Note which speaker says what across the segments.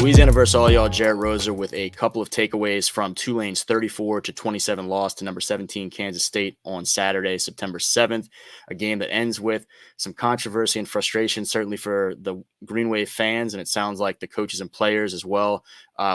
Speaker 1: Louisiana versus all y'all, Jarrett Roser with a couple of takeaways from Tulane's 34-27 loss to number 17 Kansas State on Saturday, September 7th, a game that ends with some controversy and frustration, certainly for the Green Wave fans, and it sounds like the coaches and players as well,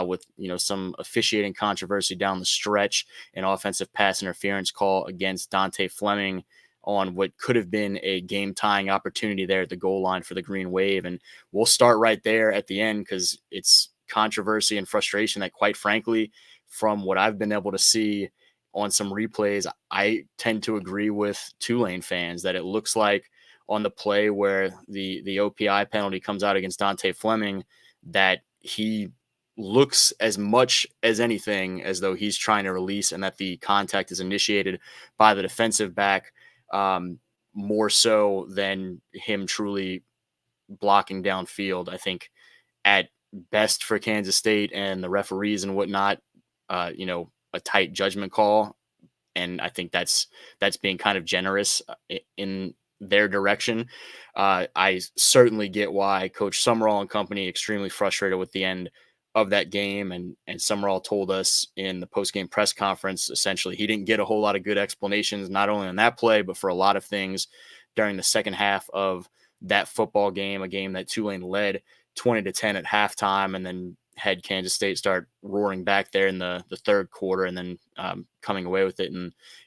Speaker 1: with some officiating controversy down the stretch, an offensive pass interference call against Dante Fleming on what could have been a game-tying opportunity there at the goal line for the Green Wave. And we'll start right there at the end because it's controversy and frustration that, quite frankly, from what I've been able to see on some replays, I tend to agree with Tulane fans that it looks like on the play where the OPI penalty comes out against Dante Fleming that he looks as much as anything as though he's trying to release, and that the contact is initiated by the defensive back, more so than him truly blocking downfield. I think at best for Kansas State and the referees and whatnot, a tight judgment call. And I think that's being kind of generous in their direction. I certainly get why Coach Summerall and company extremely frustrated with the end of that game. And Summerall told us in the post-game press conference, essentially, he didn't get a whole lot of good explanations, not only on that play, but for a lot of things during the second half of that football game, a game that Tulane led 20-10 at halftime, and then had Kansas State start roaring back there in the third quarter, and then coming away with it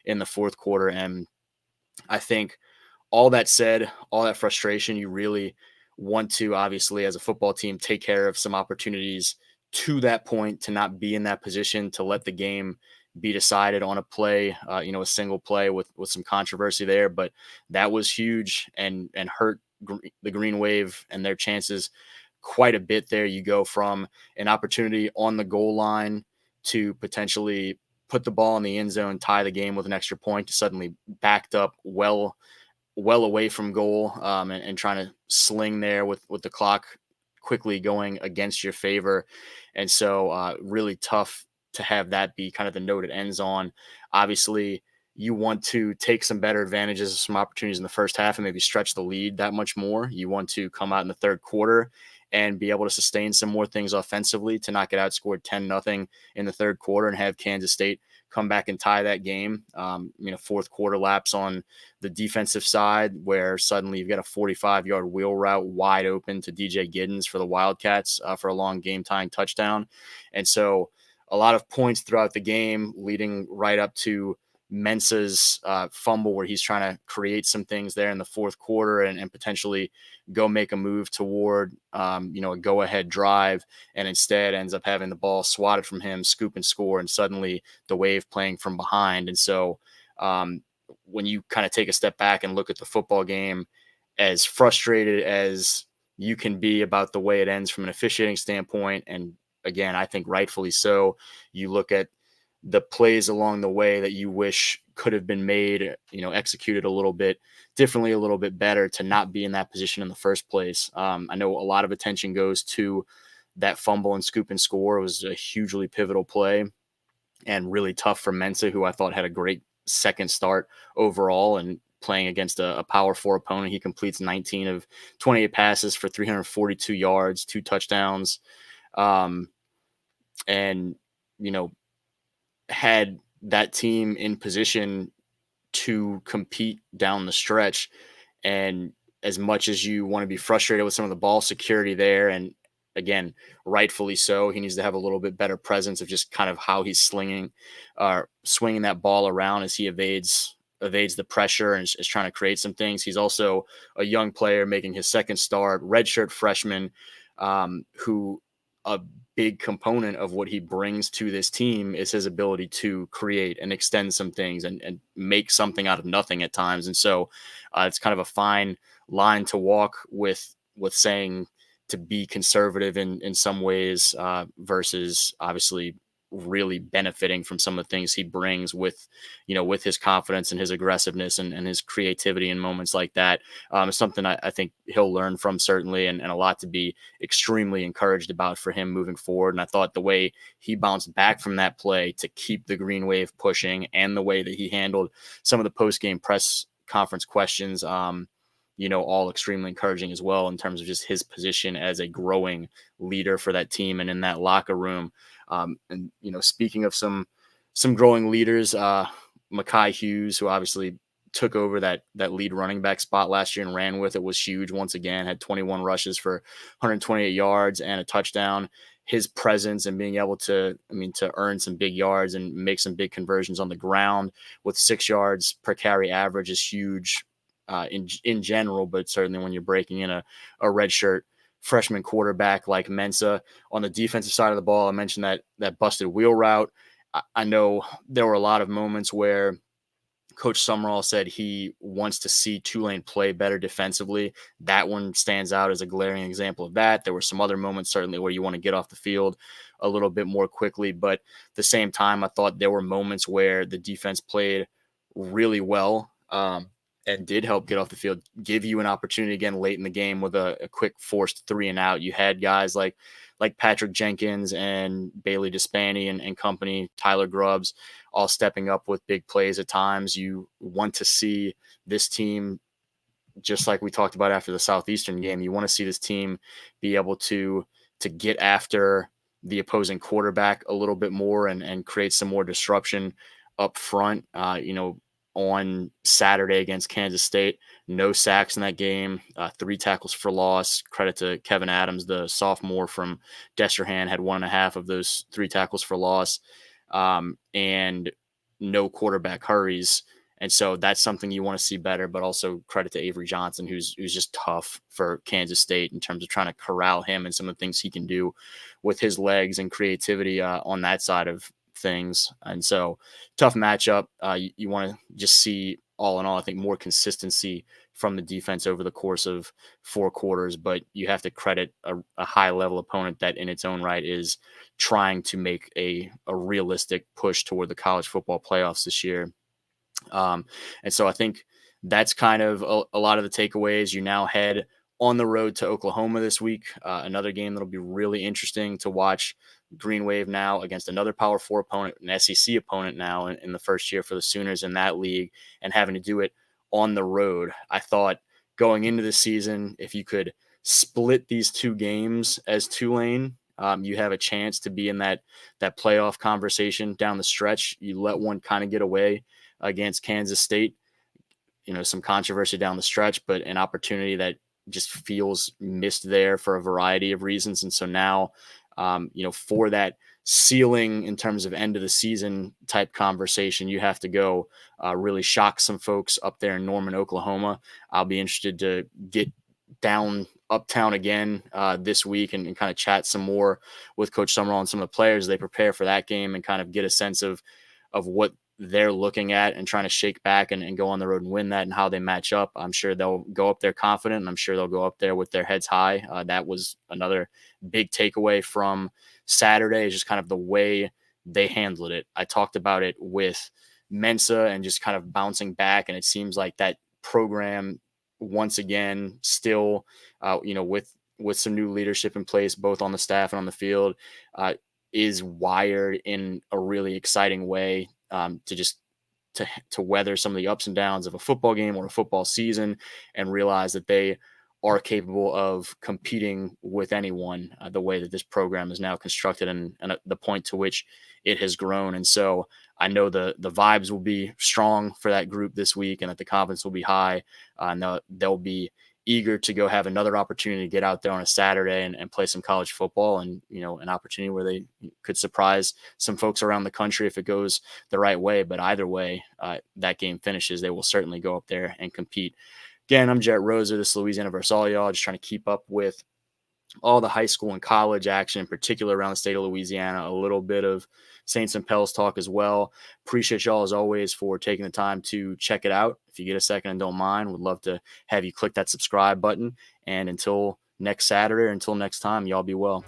Speaker 1: in the fourth quarter. And I think all that said, all that frustration, you really want to, obviously, as a football team, take care of some opportunities to that point, to not be in that position, to let the game be decided on a play, a single play with some controversy there. But that was huge and hurt the Green Wave and their chances quite a bit there. You go from an opportunity on the goal line to potentially put the ball in the end zone, tie the game with an extra point, to suddenly backed up well away from goal, and trying to sling there with the clock quickly going against your favor. And so really tough to have that be kind of the note it ends on. Obviously, you want to take some better advantages of some opportunities in the first half and maybe stretch the lead that much more. You want to come out in the third quarter and be able to sustain some more things offensively to not get outscored 10-0 in the third quarter and have Kansas State come back and tie that game. Fourth quarter lapse on the defensive side where suddenly you've got a 45-yard wheel route wide open to DJ Giddens for the Wildcats for a long game-tying touchdown. And so a lot of points throughout the game leading right up to Mensah's fumble where he's trying to create some things there in the fourth quarter and potentially go make a move toward, a go-ahead drive, and instead ends up having the ball swatted from him, scoop and score, and suddenly the Wave playing from behind. And so when you kind of take a step back and look at the football game, as frustrated as you can be about the way it ends from an officiating standpoint, and again, I think rightfully so, you look at the plays along the way that you wish could have been made, executed a little bit differently, a little bit better to not be in that position in the first place. I know a lot of attention goes to that fumble and scoop and score. It was a hugely pivotal play and really tough for Mensah, who I thought had a great second start overall and playing against a Power 4 opponent. He completes 19 of 28 passes for 342 yards, 2 touchdowns. Had that team in position to compete down the stretch. And as much as you want to be frustrated with some of the ball security there, and again, rightfully so, he needs to have a little bit better presence of just kind of how he's swinging that ball around as he evades the pressure and is trying to create some things. He's also a young player making his second start, redshirt freshman, who a big component of what he brings to this team is his ability to create and extend some things and make something out of nothing at times. And so it's kind of a fine line to walk with saying to be conservative in some ways versus obviously really benefiting from some of the things he brings with his confidence and his aggressiveness and his creativity in moments like that. It's something I think he'll learn from, certainly, and a lot to be extremely encouraged about for him moving forward. And I thought the way he bounced back from that play to keep the Green Wave pushing, and the way that he handled some of the post-game press conference questions, all extremely encouraging as well in terms of just his position as a growing leader for that team and in that locker room. And speaking of some growing leaders, Makai Hughes, who obviously took over that lead running back spot last year and ran with it, was huge once again. Had 21 rushes for 128 yards and a touchdown. His presence and being able to earn some big yards and make some big conversions on the ground with 6 yards per carry average is huge in general, but certainly when you're breaking in a redshirt freshman quarterback like Mensa. On the defensive side of the ball, I mentioned that busted wheel route. I know there were a lot of moments where Coach Summerall said he wants to see Tulane play better defensively. That one stands out as a glaring example of that. There were some other moments certainly where you want to get off the field a little bit more quickly, but at the same time, I thought there were moments where the defense played really well and did help get off the field, give you an opportunity again late in the game with a quick forced 3 and out. You had guys like Patrick Jenkins and Bailey Despani and company, Tyler Grubbs, all stepping up with big plays at times. You want to see this team, just like we talked about after the Southeastern game, you want to see this team be able to get after the opposing quarterback a little bit more and create some more disruption up front. On Saturday against Kansas State, no sacks in that game, 3 tackles for loss. Credit to Kevin Adams, the sophomore from Destrehan, had 1.5 of those 3 tackles for loss, and no quarterback hurries. And so that's something you want to see better, but also credit to Avery Johnson, who's just tough for Kansas State in terms of trying to corral him and some of the things he can do with his legs and creativity on that side of things. And so tough matchup. You want to just see, all in all, I think more consistency from the defense over the course of 4 quarters, but you have to credit a high level opponent that in its own right is trying to make a realistic push toward the college football playoffs this year. And so I think that's kind of a lot of the takeaways. You now head on the road to Oklahoma this week, another game that'll be really interesting to watch. Green Wave now against another Power 4 opponent, an SEC opponent now in the first year for the Sooners in that league, and having to do it on the road. I thought going into the season, if you could split these 2 games as Tulane, you have a chance to be in that playoff conversation down the stretch. You let one kind of get away against Kansas State, some controversy down the stretch, but an opportunity that just feels missed there for a variety of reasons. And so now, for that ceiling in terms of end of the season type conversation, you have to go really shock some folks up there in Norman, Oklahoma. I'll be interested to get down uptown again this week and kind of chat some more with Coach Summerall and some of the players as they prepare for that game and kind of get a sense of what they're looking at and trying to shake back and go on the road and win that and how they match up. I'm sure they'll go up there confident, and I'm sure they'll go up there with their heads high. That was another big takeaway from Saturday, is just kind of the way they handled it. I talked about it with Mensa and just kind of bouncing back, and it seems like that program once again still, with some new leadership in place, both on the staff and on the field, is wired in a really exciting way to weather some of the ups and downs of a football game or a football season and realize that they are capable of competing with anyone the way that this program is now constructed and the point to which it has grown. And so I know the vibes will be strong for that group this week and that the confidence will be high. And they'll be eager to go have another opportunity to get out there on a Saturday and play some college football and, an opportunity where they could surprise some folks around the country if it goes the right way. But either way, that game finishes, they will certainly go up there and compete. Again, I'm Jarrett Rosa. This is Louisiana versus all y'all, just trying to keep up with all the high school and college action, in particular around the state of Louisiana, a little bit of Saints and Pels talk as well. Appreciate y'all as always for taking the time to check it out. If you get a second and don't mind, would love to have you click that subscribe button. And until next Saturday, or until next time, y'all be well.